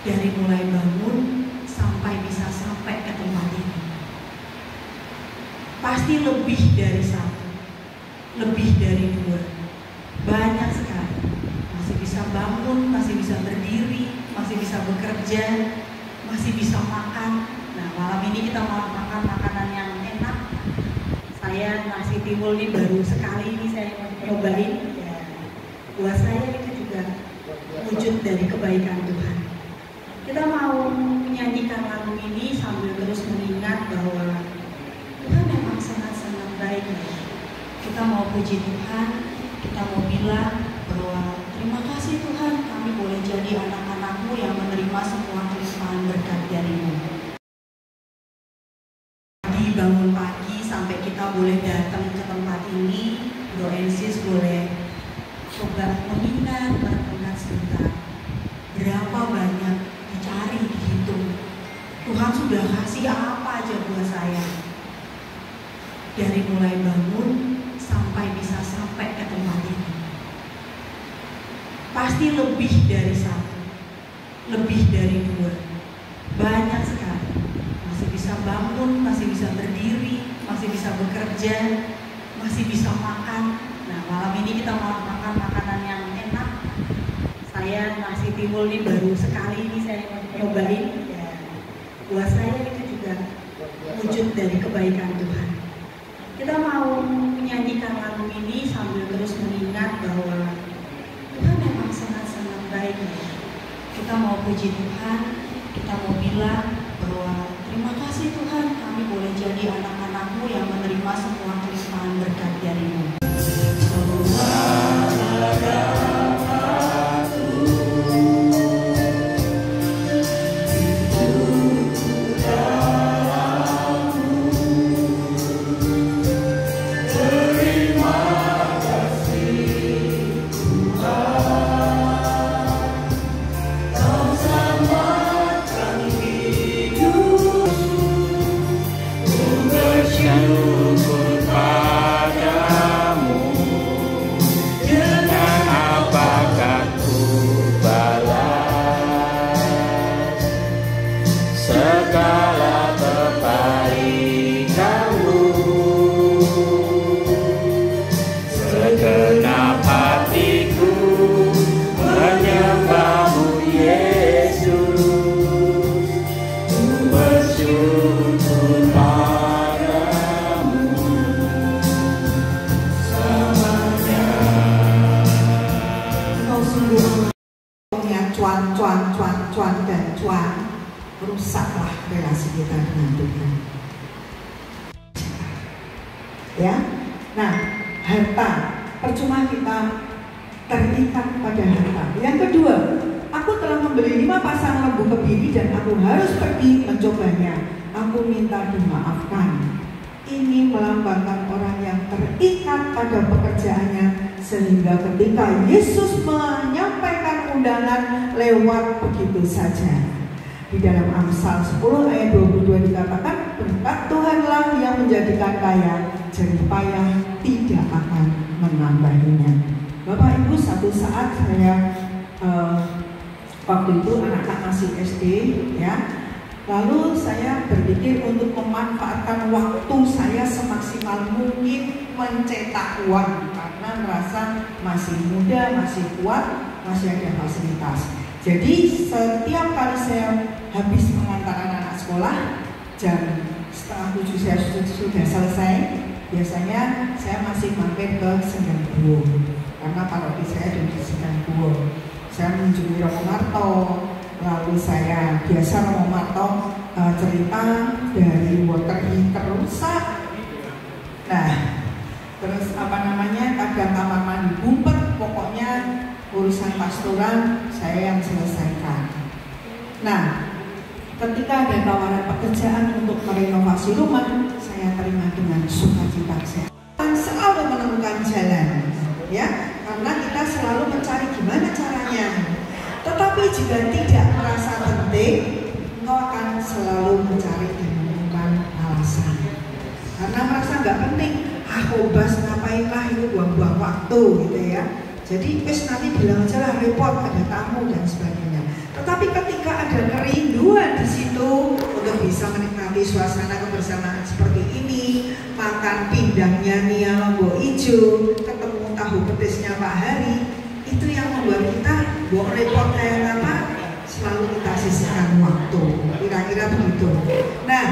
dari mulai bangun sampai bisa sampai ke tempat ini. Pasti lebih dari satu, lebih dari dua, banyak sekali. Masih bisa bangun, masih bisa berdiri, masih bisa bekerja, masih bisa makan. Nah, malam ini kita mau makan makanan yang enak. Saya nasi timbul ini baru sekali ini saya nyobain. Ya, buat saya itu juga wujud dari kebaikan Tuhan. Kita mau menyanyikan lagu ini sambil terus mengingat bahwa Tuhan memang sangat-sangat baik. Kita mau puji Tuhan, kita mau bilang bahwa terima kasih Tuhan, kami boleh jadi anak-anak-Mu yang menerima semua kelimpahan berkat dari-Mu. Bangun pagi sampai kita boleh datang ke tempat ini, Doensis boleh coba mengingat, merenungkan sebentar. Berapa banyak dicari, dihitung. Tuhan sudah kasih apa aja buat saya. Dari mulai bangun sampai bisa sampai ke tempat ini. Pasti lebih dari satu, lebih dari dua, banyak sekali. Masih bisa bangun, masih bisa berdiri, masih bisa bekerja, masih bisa makan. Nah, malam ini kita mau makan makanan yang enak. Saya nasi timbul ini baru sekali ini saya nyobain. Ya, buat saya itu juga wujud dari kebaikan Tuhan. Kita mau menyanyikan lagu ini sambil terus mengingat bahwa Tuhan memang sangat-sangat baik. Kita mau puji Tuhan, kita mau bilang bahwa terima kasih Tuhan, kami boleh jadi anak-anak-Mu yang menerima semua kelimpahan berkat dari-Mu. Cuan dan cuan, rusaklah relasi kita dengan Tuhan. Ya, nah harta, percuma kita terikat pada harta. Yang kedua, aku telah membeli 5 pasang lembu kebiri dan aku harus pergi mencobanya. Aku minta dimaafkan. Ini melambangkan orang yang terikat pada pekerjaannya, sehingga ketika Yesus menyampaikan undangan lewat begitu saja. Di dalam Amsal 10 ayat 22 dikatakan, berkat Tuhanlah yang menjadikan kaya, jerih payah tidak akan menambahinya. Bapak Ibu, satu saat saya waktu itu anak-anak masih SD, ya. Lalu saya berpikir untuk memanfaatkan waktu saya semaksimal mungkin mencetak uang, karena merasa masih muda, masih kuat, masih ada fasilitas. Jadi setiap kali saya habis mengantar anak-anak sekolah, jam 6:30 saya sudah selesai. Biasanya saya masih mampir ke Sendang Buwo, karena parodi saya ada di Sendang Buwo. Saya mengunjungi Romo Marto. Lalu saya biasa Romo Marto cerita dari water heater rusak. Nah, terus kadang kamar mandi bumpet, pokoknya urusan pastoral saya yang selesaikan. Nah, ketika ada tawaran pekerjaan untuk merenovasi rumah, saya terima dengan sukacita. Saya selalu menemukan jalan, ya, karena kita selalu mencari gimana caranya. Tetapi jika tidak merasa penting, engkau akan selalu mencari dan menemukan alasan. Karena merasa nggak penting, khotbah ngapain lah, itu buang-buang waktu gitu ya. Jadi nanti bilang aja lah repot, ada tamu dan sebagainya. Tetapi ketika ada kerinduan di situ untuk bisa menikmati suasana kebersamaan seperti ini, makan pindangnya Nia Lombok Ijo, ketemu tahu pedesnya Pak Hari, itu yang membuat kita buang repot kayak apa? Selalu kita sisihkan waktu. Kira-kira begitu. Nah,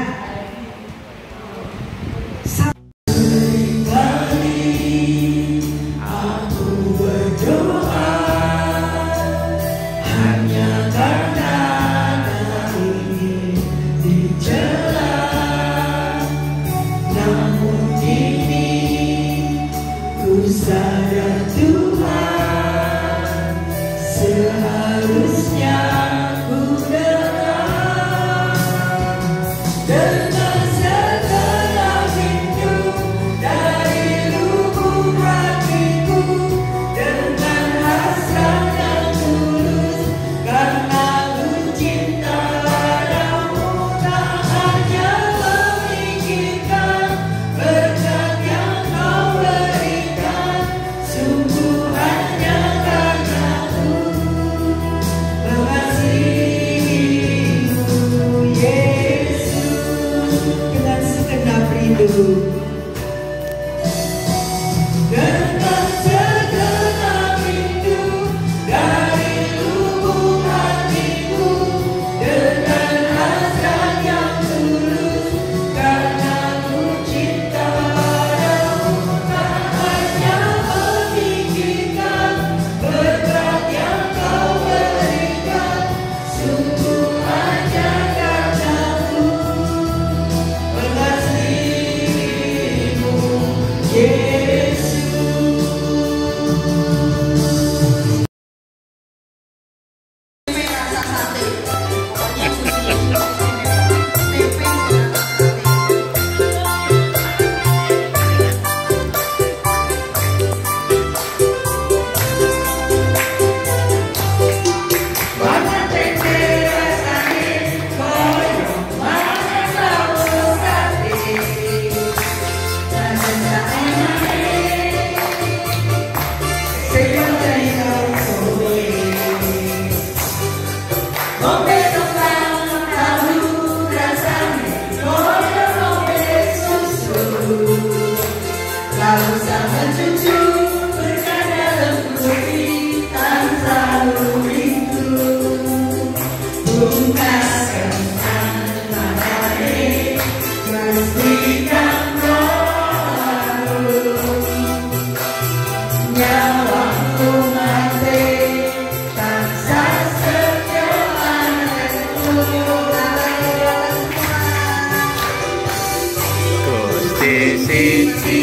Gusti siji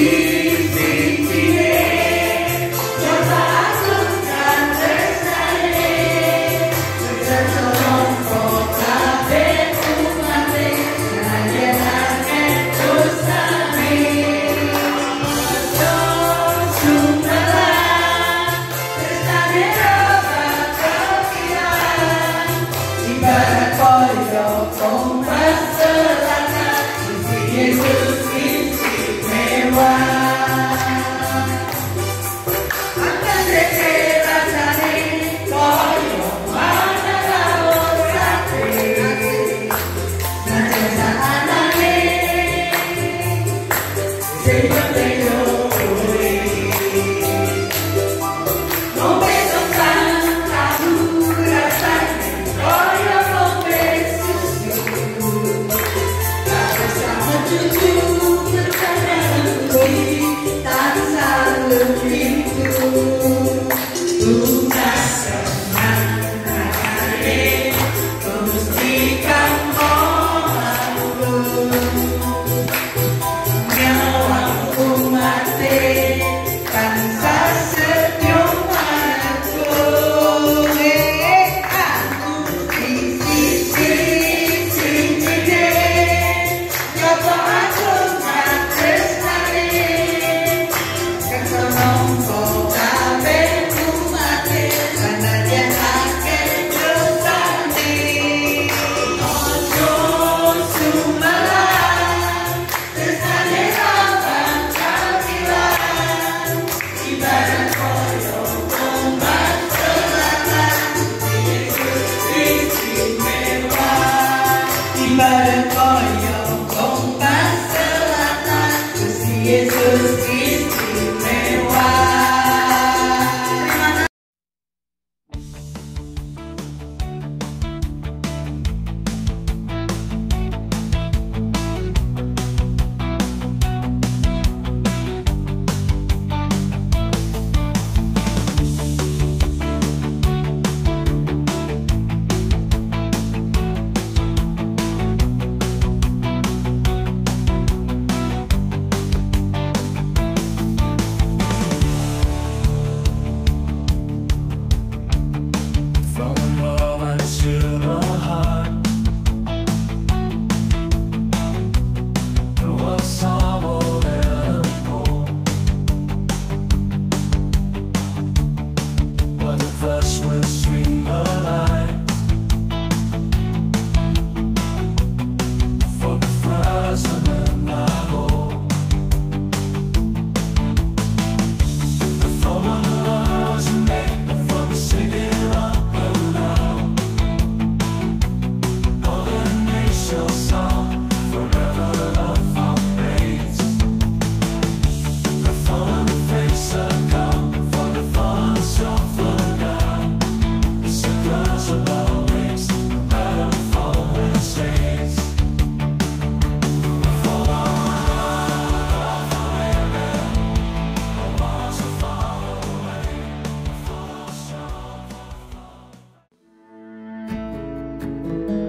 Sekoyo kompas selatan Gusti Yesus istimewa.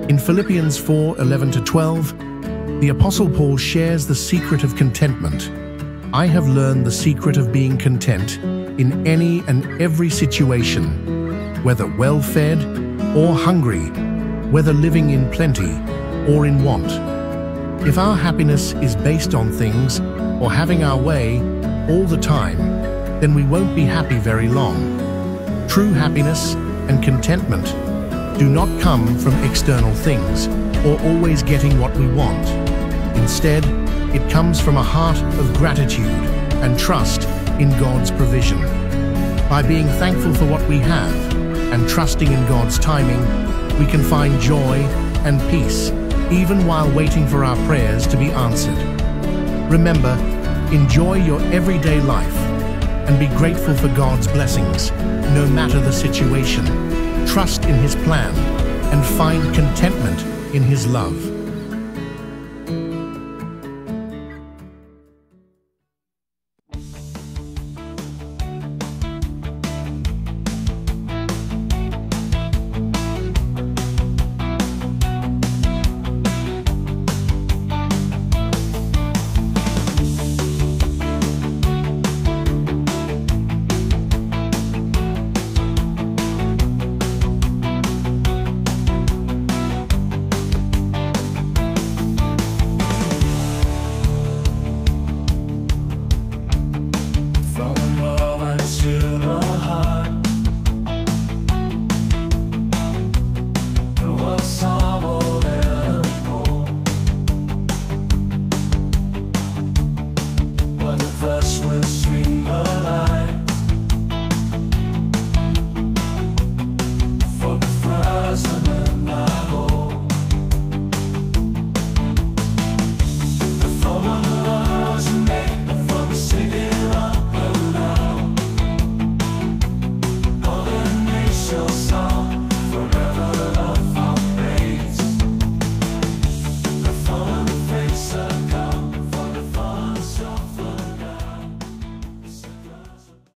In Philippians 4:11-12, the Apostle Paul shares the secret of contentment. I have learned the secret of being content in any and every situation, whether well-fed or hungry, whether living in plenty or in want. If our happiness is based on things or having our way all the time, then we won't be happy very long. True happiness and contentment do not come from external things or always getting what we want. Instead, it comes from a heart of gratitude and trust in God's provision. By being thankful for what we have and trusting in God's timing, we can find joy and peace, even while waiting for our prayers to be answered. Remember, enjoy your everyday life and be grateful for God's blessings, no matter the situation. Trust in His plan and find contentment in His love.